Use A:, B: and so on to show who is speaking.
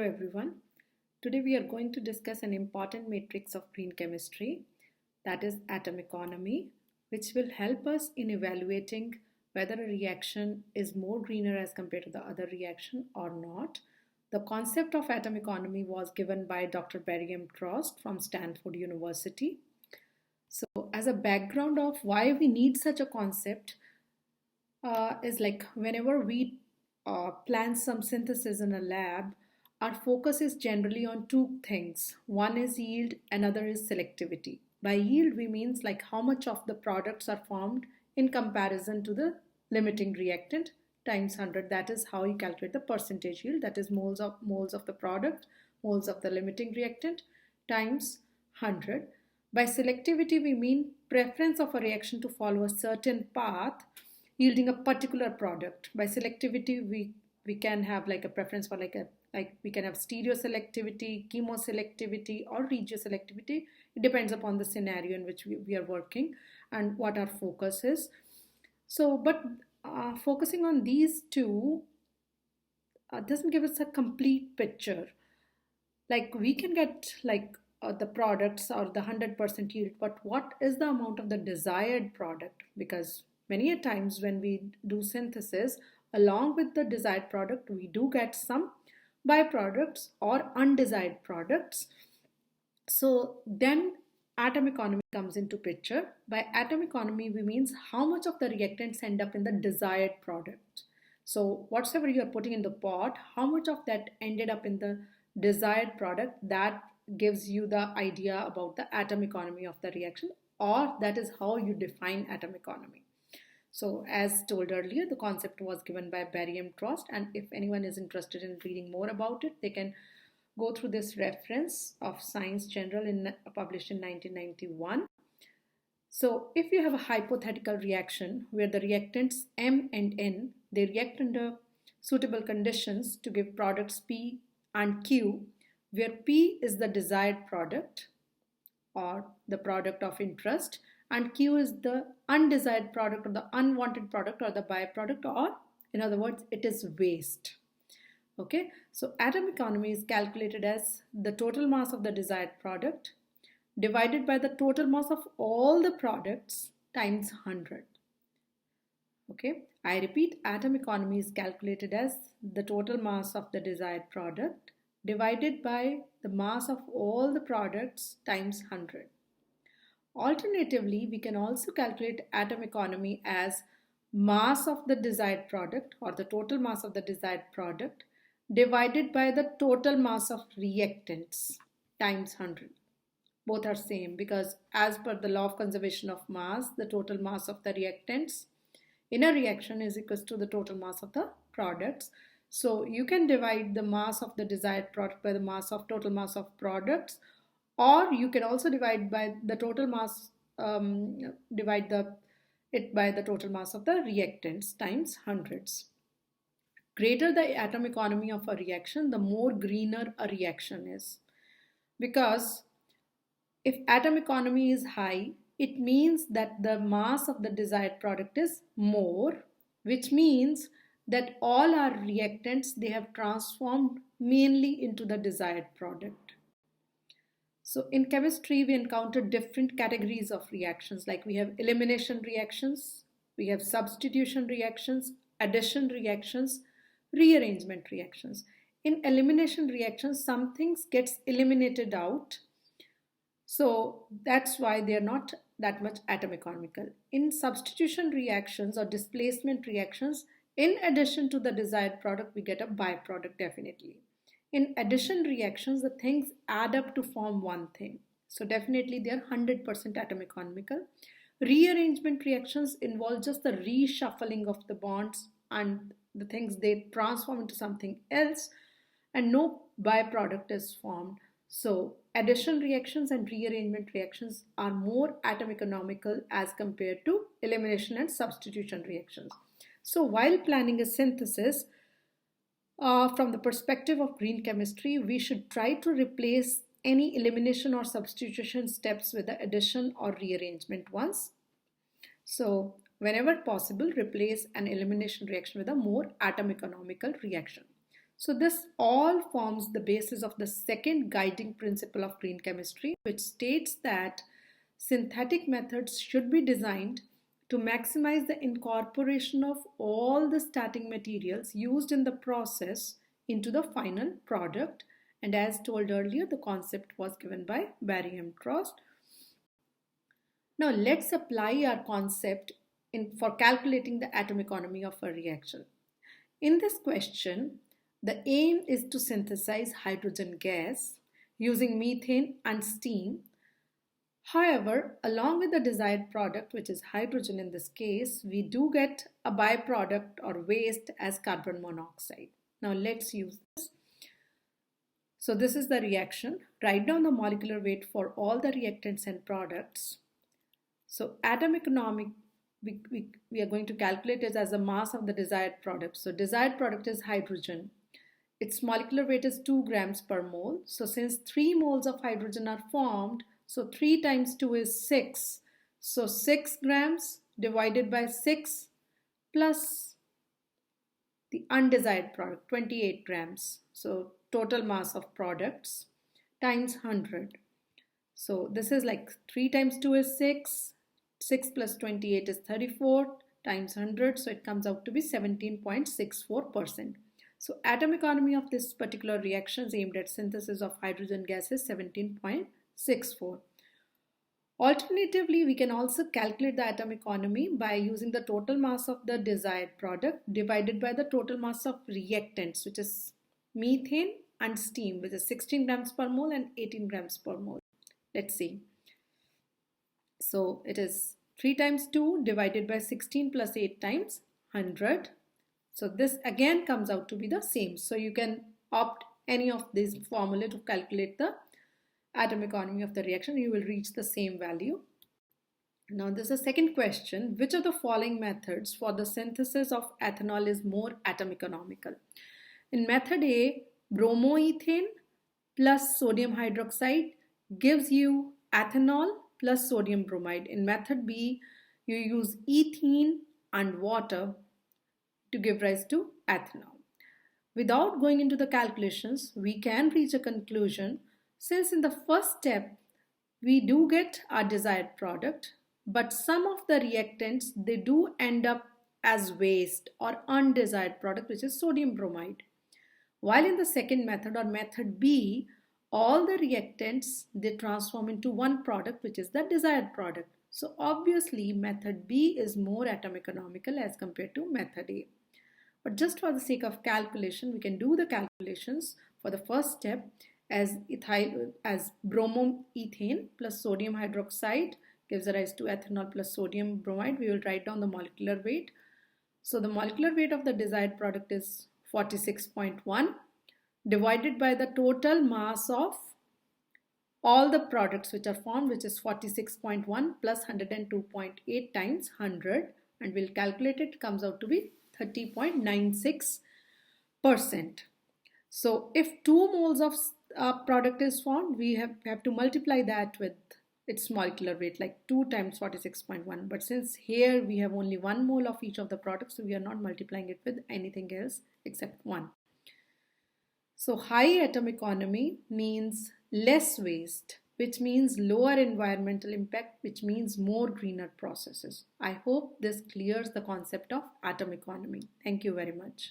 A: Hello everyone. Today we are going to discuss an important matrix of green chemistry, that is atomeconomy, which will help us in evaluating whether a reaction is more greener as compared to the other reaction or not. The concept of atomeconomy was given by Dr. Barry M. Trost from Stanford University. So as a background of why we need such a concept is like whenever we plan some synthesis in a lab, our focus is generally on two things. One is yield, another is selectivity. By yield, we means like how much of the products are formed in comparison to the limiting reactant times 100. That is how you calculate the percentage yield. That is moles of the product, moles of the limiting reactant times 100. By selectivity, we mean preference of a reaction to follow a certain path yielding a particular product. By selectivity, we can have like a preference for like we can have stereo selectivity, chemoselectivity, or regioselectivity. It depends upon the scenario in which we are working and what our focus is. So, but focusing on these two doesn't give us a complete picture. Like we can get like the products or the 100% yield, but what is the amount of the desired product? Because many a times when we do synthesis, along with the desired product, we do get some byproducts or undesired products. So then atomeconomy comes into picture. By atomeconomy, we means how much of the reactants end up in the desired product. So whatever you are putting in the pot, how much of that ended up in the desired product, that gives you the idea about the atomeconomy of the reaction, or that is how you define atomeconomy. So as told earlier, the concept was given by Barry M. Trost, and if anyone is interested in reading more about it, they can go through this reference of Science General published in 1991. So if you have a hypothetical reaction where the reactants M and N, they react under suitable conditions to give products P and Q, where P is the desired product or the product of interest, and Q is the undesired product or the unwanted product or the byproduct, or in other words, it is waste. Okay, so atomeconomy is calculated as the total mass of the desired product divided by the total mass of all the products times 100. Okay, I repeat, atomeconomy is calculated as the total mass of the desired product divided by the mass of all the products times 100. Alternatively, we can also calculate atomeconomy as mass of the desired product or the total mass of the desired product divided by the total mass of reactants times 100. Both are same because as per the law of conservation of mass, the total mass of the reactants in a reaction is equal to the total mass of the products. So you can divide the mass of the desired product by the mass of total mass of products, or you can also divide by the total mass, it by the total mass of the reactants times hundreds. Greater the atomeconomy of a reaction, the more greener a reaction is. Because if atomeconomy is high, it means that the mass of the desired product is more, which means that all our reactants, they have transformed mainly into the desired product. So in chemistry, we encounter different categories of reactions, like we have elimination reactions, we have substitution reactions, addition reactions, rearrangement reactions. In elimination reactions, some things gets eliminated out. So that's why they're not that much atomeconomical. In substitution reactions or displacement reactions, in addition to the desired product, we get a byproduct definitely. In addition reactions, the things add up to form one thing. So definitely they are 100% atomeconomical. Rearrangement reactions involve just the reshuffling of the bonds and the things, they transform into something else and no byproduct is formed. So addition reactions and rearrangement reactions are more atomeconomical as compared to elimination and substitution reactions. So while planning a synthesis, from the perspective of green chemistry, we should try to replace any elimination or substitution steps with the addition or rearrangement ones. So whenever possible, replace an elimination reaction with a more atomeconomical reaction. So this all forms the basis of the second guiding principle of green chemistry, which states that synthetic methods should be designed to maximize the incorporation of all the starting materials used in the process into the final product. And as told earlier, the concept was given by Barry M. Trost. Now let's apply our concept for calculating the atomic economy of a reaction. In this question, the aim is to synthesize hydrogen gas using methane and steam. However, along with the desired product, which is hydrogen in this case, we do get a byproduct or waste as carbon monoxide. Now let's use this. So this is the reaction. Write down the molecular weight for all the reactants and products. So atomic economic, we are going to calculate it as the mass of the desired product. So desired product is hydrogen. Its molecular weight is 2 grams per mole. So since 3 moles of hydrogen are formed, so 3 times 2 is 6. So 6 grams divided by 6 plus the undesired product, 28 grams. So total mass of products times 100. So this is like 3 times 2 is 6. 6 plus 28 is 34 times 100. So it comes out to be 17.64%. So atomic economy of this particular reaction is aimed at synthesis of hydrogen gas is 17.64. Alternatively, we can also calculate the atomic economy by using the total mass of the desired product divided by the total mass of reactants, which is methane and steam, which is 16 grams per mole and 18 grams per mole. Let's see. So it is 3 times 2 divided by 16 plus 8 times 100. So this again comes out to be the same. So you can opt any of these formula to calculate the atomic economy of the reaction. You will reach the same value. Now this is a second question. Which of the following methods for the synthesis of ethanol is more atom economical? In method A, bromoethane plus sodium hydroxide gives you ethanol plus sodium bromide. In method B, you use ethene and water to give rise to ethanol. Without going into the calculations, we can reach a conclusion since in the first step, we do get our desired product, but some of the reactants, they do end up as waste or undesired product, which is sodium bromide. While in the second method or method B, all the reactants, they transform into one product, which is the desired product. So obviously method B is more atom economical as compared to method A. But just for the sake of calculation, we can do the calculations for the first step as bromoethane plus sodium hydroxide gives rise to ethanol plus sodium bromide. We will write down the molecular weight. So the molecular weight of the desired product is 46.1 divided by the total mass of all the products which are formed, which is 46.1 plus 102.8 times 100, and we'll calculate it, comes out to be 30.96%. So if 2 moles of product is formed, we have to multiply that with its molecular weight, like 2 times 46.1. But since here we have only 1 mole of each of the products, so we are not multiplying it with anything else except 1. So high atom economy means less waste, which means lower environmental impact, which means more greener processes. I hope this clears the concept of atom economy. Thank you very much.